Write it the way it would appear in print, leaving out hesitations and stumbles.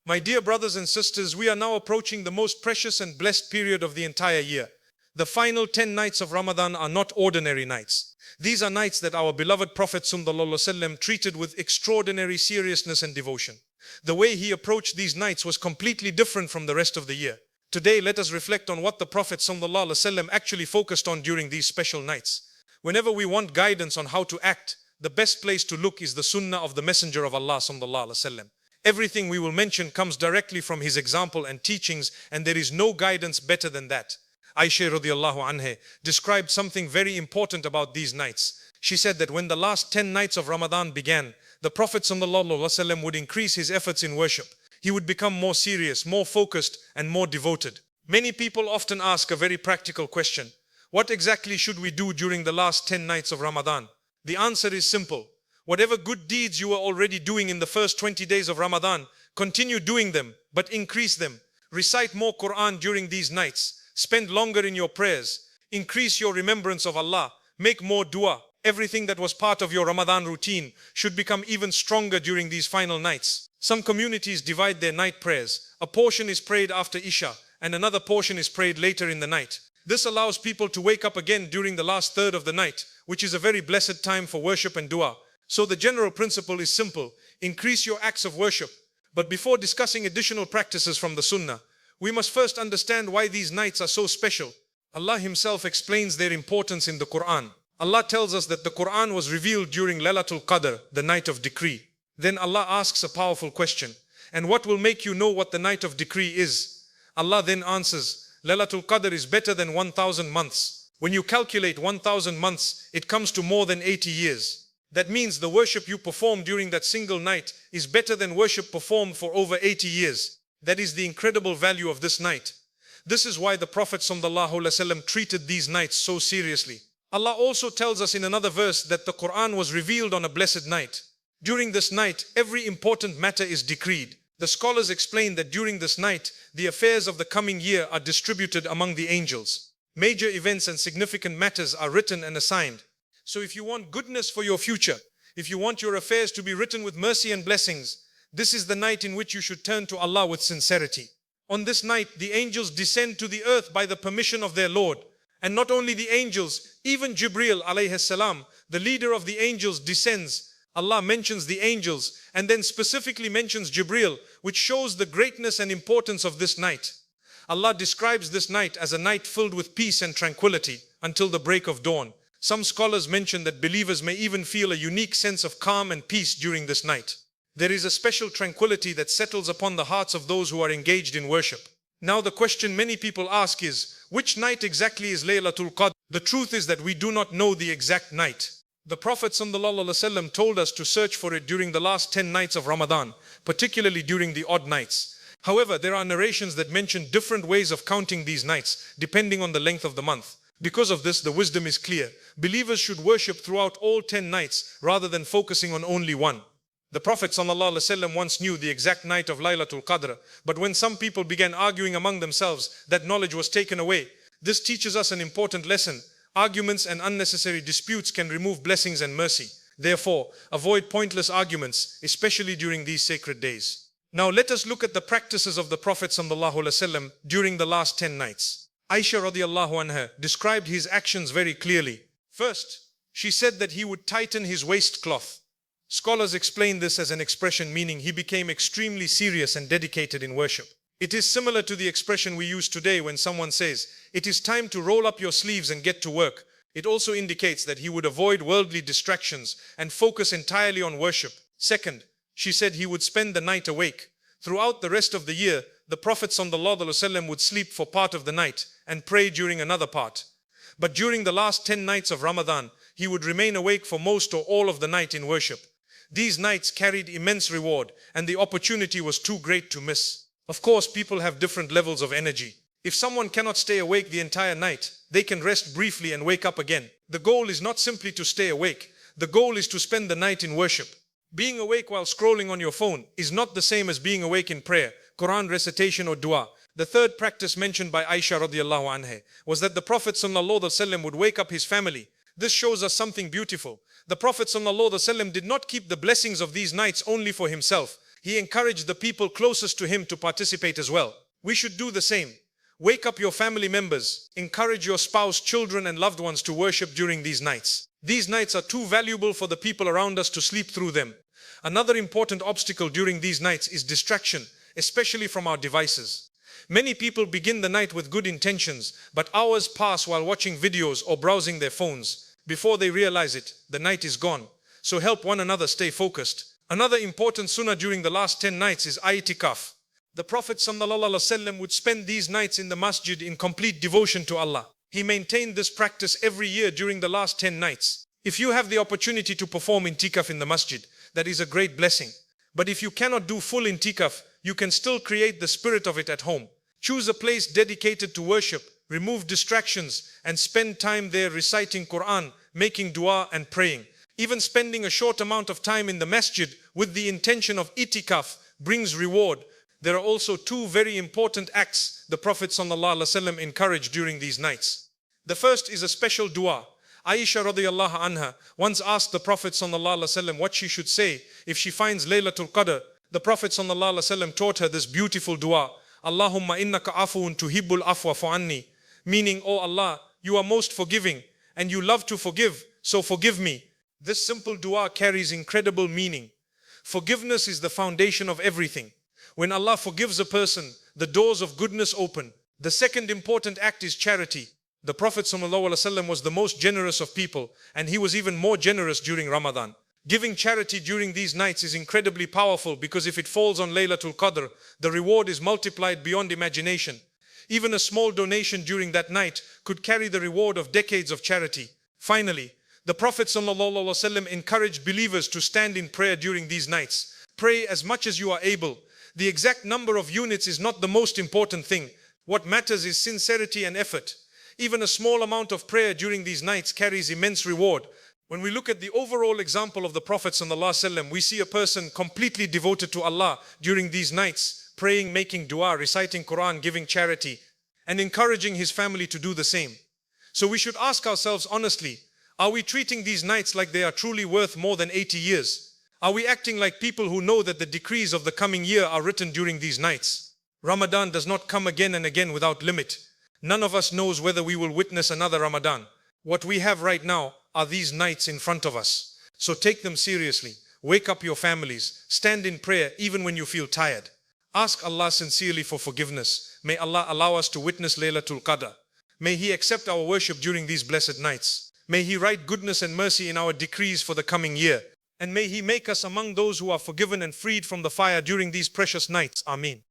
My dear brothers and sisters, we are now approaching the most precious and blessed period of the entire year. The final 10 nights of Ramadan are not ordinary nights. These are nights that our beloved Prophet ﷺ treated with extraordinary seriousness and devotion. The way he approached these nights was completely different from the rest of the year. Today, let us reflect on what the Prophet ﷺ actually focused on during these special nights. Whenever we want guidance on how to act, the best place to look is the Sunnah of the Messenger of Allah ﷺ. Everything we will mention comes directly from his example and teachings, and there is no guidance better than that. Aisha radiallahu anha described something very important about these nights. She said that when the last 10 nights of Ramadan began, the Prophet ﷺ would increase his efforts in worship. He would become more serious, more focused, and more devoted. Many people often ask a very practical question. What exactly should we do during the last 10 nights of Ramadan? The answer is simple. Whatever good deeds you were already doing in the first 20 days of Ramadan, continue doing them, but increase them. Recite more Qur'an during these nights. Spend longer in your prayers. Increase your remembrance of Allah. Make more dua. Everything that was part of your Ramadan routine should become even stronger during these final nights. Some communities divide their night prayers. A portion is prayed after Isha, and another portion is prayed later in the night. This allows people to wake up again during the last third of the night, which is a very blessed time for worship and dua. So the general principle is simple. Increase your acts of worship. But before discussing additional practices from the Sunnah, we must first understand why these nights are so special. Allah Himself explains their importance in the Qur'an. Allah tells us that the Qur'an was revealed during Laylatul Qadr, the night of decree. Then Allah asks a powerful question. And what will make you know what the night of decree is? Allah then answers, Laylatul Qadr is better than 1,000 months. When you calculate 1,000 months, it comes to more than 80 years. That means the worship you perform during that single night is better than worship performed for over 80 years. That is the incredible value of this night. This is why the Prophet ﷺ treated these nights so seriously. Allah also tells us in another verse that the Qur'an was revealed on a blessed night. During this night, every important matter is decreed. The scholars explain that during this night, the affairs of the coming year are distributed among the angels. Major events and significant matters are written and assigned. So if you want goodness for your future, if you want your affairs to be written with mercy and blessings, this is the night in which you should turn to Allah with sincerity. On this night, the angels descend to the earth by the permission of their Lord. And not only the angels, even Jibreel alayhi salam, the leader of the angels, descends. Allah mentions the angels and then specifically mentions Jibreel, which shows the greatness and importance of this night. Allah describes this night as a night filled with peace and tranquility until the break of dawn. Some scholars mention that believers may even feel a unique sense of calm and peace during this night. There is a special tranquility that settles upon the hearts of those who are engaged in worship. Now the question many people ask is, which night exactly is Laylatul Qadr? The truth is that we do not know the exact night. The Prophet ﷺ told us to search for it during the last 10 nights of Ramadan, particularly during the odd nights. However, there are narrations that mention different ways of counting these nights, depending on the length of the month. Because of this, the wisdom is clear. Believers should worship throughout all 10 nights rather than focusing on only one. The Prophet ﷺ once knew the exact night of Laylatul Qadr, but when some people began arguing among themselves, that knowledge was taken away. This teaches us an important lesson. Arguments and unnecessary disputes can remove blessings and mercy. Therefore, avoid pointless arguments, especially during these sacred days. Now let us look at the practices of the Prophet ﷺ during the last 10 nights. Aisha radiallahu anha described his actions very clearly. First, she said that he would tighten his waistcloth. Scholars explain this as an expression meaning he became extremely serious and dedicated in worship. It is similar to the expression we use today when someone says, "It is time to roll up your sleeves and get to work." It also indicates that he would avoid worldly distractions and focus entirely on worship. Second, she said he would spend the night awake. Throughout the rest of the year, the Prophet ﷺ would sleep for part of the night and pray during another part. But during the last 10 nights of Ramadan, he would remain awake for most or all of the night in worship. These nights carried immense reward, and the opportunity was too great to miss. Of course, people have different levels of energy. If someone cannot stay awake the entire night, they can rest briefly and wake up again. The goal is not simply to stay awake. The goal is to spend the night in worship. Being awake while scrolling on your phone is not the same as being awake in prayer, Qur'an recitation or dua. The third practice mentioned by Aisha radiallahu anha was that the Prophet ﷺ would wake up his family. This shows us something beautiful. The Prophet ﷺ did not keep the blessings of these nights only for himself. He encouraged the people closest to him to participate as well. We should do the same. Wake up your family members, encourage your spouse, children and loved ones to worship during these nights. These nights are too valuable for the people around us to sleep through them. Another important obstacle during these nights is distraction, especially from our devices. Many people begin the night with good intentions, but hours pass while watching videos or browsing their phones. Before they realize it, the night is gone. So help one another stay focused. Another important sunnah during the last 10 nights is i'tikaf. The Prophet ﷺ would spend these nights in the masjid in complete devotion to Allah. He maintained this practice every year during the last 10 nights. If you have the opportunity to perform i'tikaf in the masjid, that is a great blessing. But if you cannot do full i'tikaf, you can still create the spirit of it at home. Choose a place dedicated to worship, remove distractions, and spend time there reciting Qur'an, making dua and praying. Even spending a short amount of time in the masjid with the intention of i'tikaf brings reward. There are also two very important acts the Prophet ﷺ encouraged during these nights. The first is a special dua. Aisha radiyallahu anha once asked the Prophet ﷺ what she should say if she finds Laylatul Qadr. The Prophet ﷺ taught her this beautiful dua. Allahumma innaka afuun tuhibbul afwa fa'anni. Meaning, oh Allah, you are most forgiving and you love to forgive, so forgive me. This simple dua carries incredible meaning. Forgiveness is the foundation of everything. When Allah forgives a person, the doors of goodness open. The second important act is charity. The Prophet ﷺ was the most generous of people, and he was even more generous during Ramadan. Giving charity during these nights is incredibly powerful because if it falls on Laylatul Qadr, the reward is multiplied beyond imagination. Even a small donation during that night could carry the reward of decades of charity. Finally, the Prophet ﷺ encouraged believers to stand in prayer during these nights. Pray as much as you are able. The exact number of units is not the most important thing. What matters is sincerity and effort. Even a small amount of prayer during these nights carries immense reward. When we look at the overall example of the Prophet ﷺ, we see a person completely devoted to Allah during these nights, praying, making dua, reciting Qur'an, giving charity, and encouraging his family to do the same. So we should ask ourselves honestly, are we treating these nights like they are truly worth more than 80 years? Are we acting like people who know that the decrees of the coming year are written during these nights? Ramadan does not come again and again without limit. None of us knows whether we will witness another Ramadan. What we have right now are these nights in front of us. So take them seriously. Wake up your families. Stand in prayer even when you feel tired. Ask Allah sincerely for forgiveness. May Allah allow us to witness Laylatul Qadr. May He accept our worship during these blessed nights. May He write goodness and mercy in our decrees for the coming year. And may He make us among those who are forgiven and freed from the fire during these precious nights. Ameen.